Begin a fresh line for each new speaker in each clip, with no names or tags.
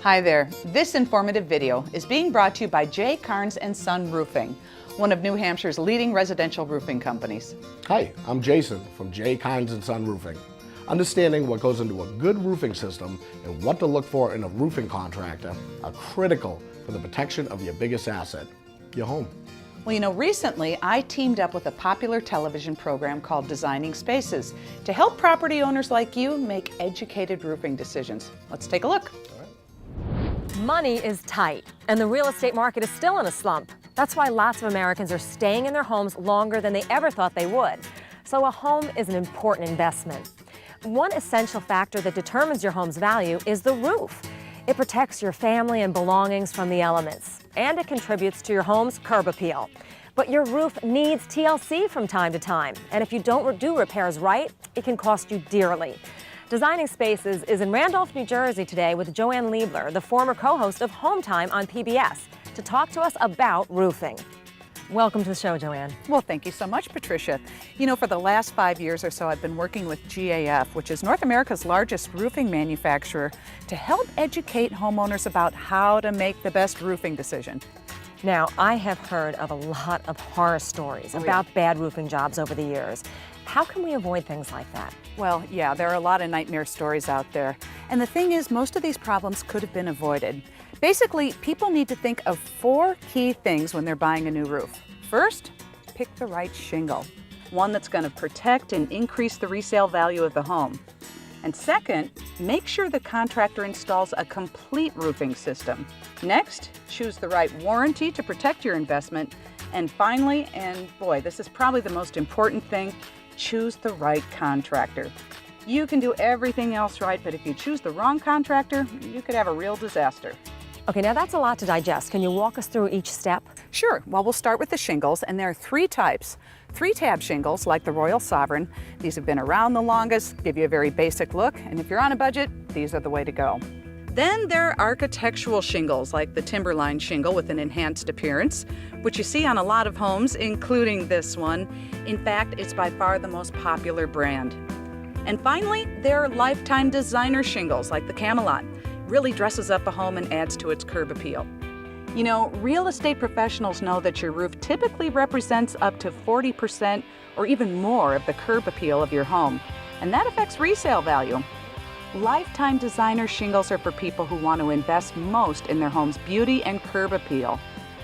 Hi there. This informative video is being brought to you by Carnes and Son Roofing, one of New Hampshire's leading residential roofing companies.
Hi, I'm Jason from Carnes and Son Roofing. Understanding what goes into a good roofing system and what to look for in a roofing contractor are critical for the protection of your biggest asset, your home.
Well, you know, recently I teamed up with a popular television program called Designing Spaces to help property owners like you make educated roofing decisions. Let's take a look.
Money is tight, and the real estate market is still in a slump. That's why lots of Americans are staying in their homes longer than they ever thought they would. So a home is an important investment. One essential factor that determines your home's value is the roof. It protects your family and belongings from the elements, and it contributes to your home's curb appeal. But your roof needs TLC from time to time, and if you don't do repairs right, it can cost you dearly. Designing Spaces is in Randolph, New Jersey today with Joanne Liebeler, the former co-host of Home Time on PBS, to talk to us about roofing. Welcome to the show, Joanne.
Well, thank you so much, Patricia. You know, for the last 5 years or so, I've been working with GAF, which is North America's largest roofing manufacturer, to help educate homeowners about how to make the best roofing decision.
Now, I have heard of a lot of horror stories about bad roofing jobs over the years. How can we avoid things like that?
Well, yeah, there are a lot of nightmare stories out there. And the thing is, most of these problems could have been avoided. Basically, people need to think of 4 key things when they're buying a new roof. First, pick the right shingle, one that's going to protect and increase the resale value of the home. And second, make sure the contractor installs a complete roofing system. Next, choose the right warranty to protect your investment. And finally, and boy, this is probably the most important thing, choose the right contractor. You can do everything else right, but if you choose the wrong contractor, you could have a real disaster.
Okay, now that's a lot to digest. Can you walk us through each step?
Sure. Well, we'll start with the shingles, and there are 3 types. 3-tab shingles, like the Royal Sovereign. These have been around the longest, give you a very basic look, and if you're on a budget, these are the way to go. Then there are architectural shingles, like the Timberline shingle with an enhanced appearance, which you see on a lot of homes, including this one. In fact, it's by far the most popular brand. And finally, there are lifetime designer shingles, like the Camelot. Really dresses up a home and adds to its curb appeal. You know, real estate professionals know that your roof typically represents up to 40% or even more of the curb appeal of your home, and that affects resale value. Lifetime designer shingles are for people who want to invest most in their home's beauty and curb appeal.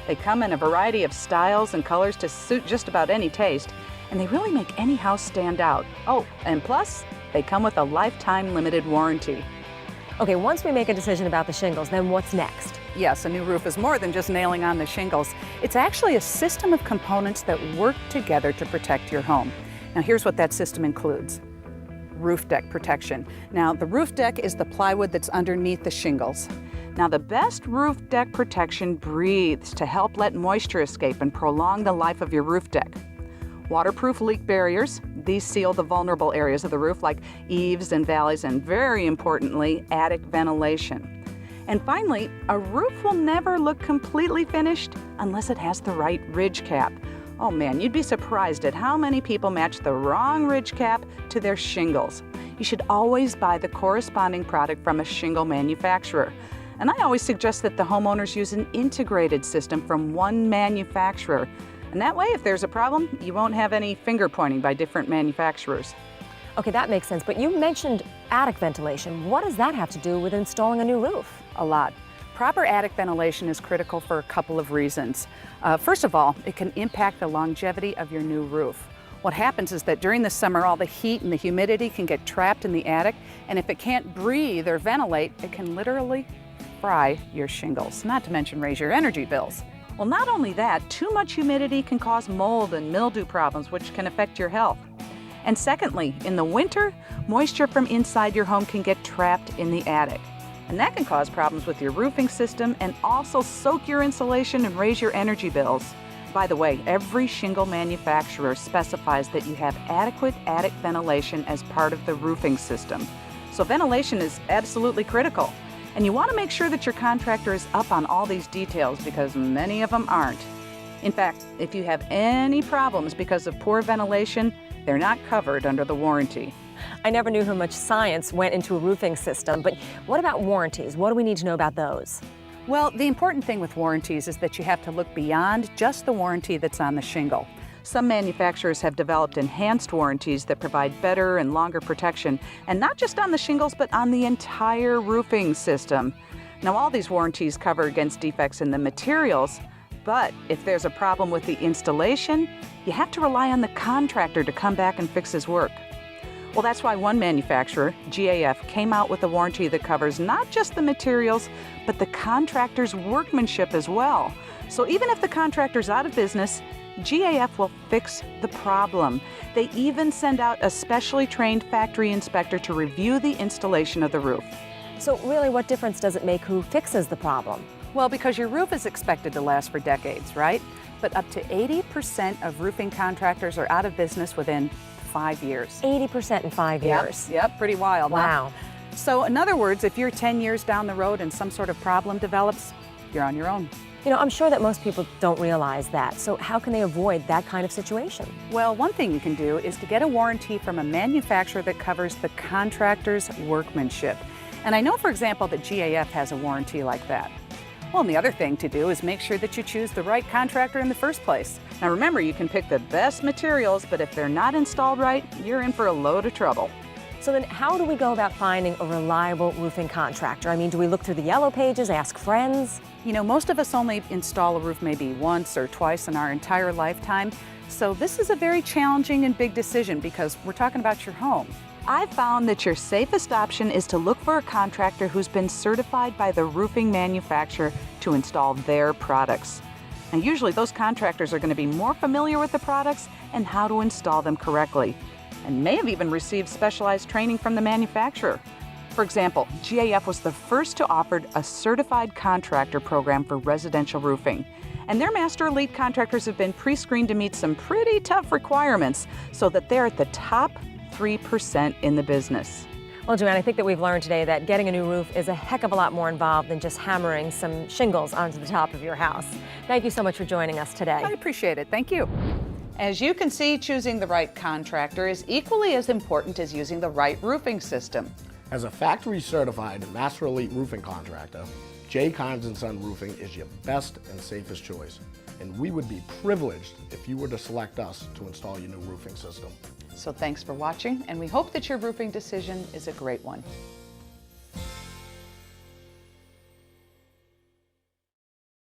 They come in a variety of styles and colors to suit just about any taste, and they really make any house stand out. Oh, and plus, they come with a lifetime limited warranty.
Okay, once we make a decision about the shingles, then what's next?
Yes, a new roof is more than just nailing on the shingles. It's actually a system of components that work together to protect your home. Now, here's what that system includes. Roof deck protection. Now, the roof deck is the plywood that's underneath the shingles. Now, the best roof deck protection breathes to help let moisture escape and prolong the life of your roof deck. Waterproof leak barriers. These seal the vulnerable areas of the roof like eaves and valleys, and very importantly, attic ventilation. And finally, a roof will never look completely finished unless it has the right ridge cap. Oh man, you'd be surprised at how many people match the wrong ridge cap to their shingles. You should always buy the corresponding product from a shingle manufacturer. And I always suggest that the homeowners use an integrated system from one manufacturer. And that way, if there's a problem, you won't have any finger pointing by different manufacturers.
Okay, that makes sense, but you mentioned attic ventilation. What does that have to do with installing a new roof?
A lot. Proper attic ventilation is critical for a couple of reasons. First of all, it can impact the longevity of your new roof. What happens is that during the summer, all the heat and the humidity can get trapped in the attic, and if it can't breathe or ventilate, it can literally fry your shingles, not to mention raise your energy bills. Well, not only that, too much humidity can cause mold and mildew problems, which can affect your health. And secondly, in the winter, moisture from inside your home can get trapped in the attic. And that can cause problems with your roofing system and also soak your insulation and raise your energy bills. By the way, every shingle manufacturer specifies that you have adequate attic ventilation as part of the roofing system. So ventilation is absolutely critical. And you want to make sure that your contractor is up on all these details because many of them aren't. In fact, if you have any problems because of poor ventilation, they're not covered under the warranty.
I never knew how much science went into a roofing system, but what about warranties? What do we need to know about those?
Well, the important thing with warranties is that you have to look beyond just the warranty that's on the shingle. Some manufacturers have developed enhanced warranties that provide better and longer protection, and not just on the shingles, but on the entire roofing system. Now, all these warranties cover against defects in the materials, but if there's a problem with the installation, you have to rely on the contractor to come back and fix his work. Well, that's why one manufacturer, GAF, came out with a warranty that covers not just the materials, but the contractor's workmanship as well. So even if the contractor's out of business, GAF will fix the problem. They even send out a specially trained factory inspector to review the installation of the roof.
So really, what difference does it make who fixes the problem?
Well, because your roof is expected to last for decades, right? But up to 80% of roofing contractors are out of business within 5 years.
80% in 5 years.
Yep, pretty wild.
Wow.
Huh? So in other words, if you're 10 years down the road and some sort of problem develops, you're on your own.
You know, I'm sure that most people don't realize that. So how can they avoid that kind of situation?
Well, one thing you can do is to get a warranty from a manufacturer that covers the contractor's workmanship. And I know, for example, that GAF has a warranty like that. Well, and the other thing to do is make sure that you choose the right contractor in the first place. Now remember, you can pick the best materials, but if they're not installed right, you're in for a load of trouble.
So then how do we go about finding a reliable roofing contractor? I mean, do we look through the yellow pages, ask friends?
You know, most of us only install a roof maybe once or twice in our entire lifetime. So this is a very challenging and big decision because we're talking about your home. I've found that your safest option is to look for a contractor who's been certified by the roofing manufacturer to install their products. Now, usually those contractors are going to be more familiar with the products and how to install them correctly, and may have even received specialized training from the manufacturer. For example, GAF was the first to offer a certified contractor program for residential roofing. And their master elite contractors have been pre-screened to meet some pretty tough requirements so that they're at the top 3% in the business.
Well, Joanne, I think that we've learned today that getting a new roof is a heck of a lot more involved than just hammering some shingles onto the top of your house. Thank you so much for joining us today.
I appreciate it. Thank you. As you can see, choosing the right contractor is equally as important as using the right roofing system.
As a factory certified Master Elite roofing contractor, Carnes and Son Roofing is your best and safest choice. And we would be privileged if you were to select us to install your new roofing system.
So thanks for watching, and we hope that your roofing decision is a great one.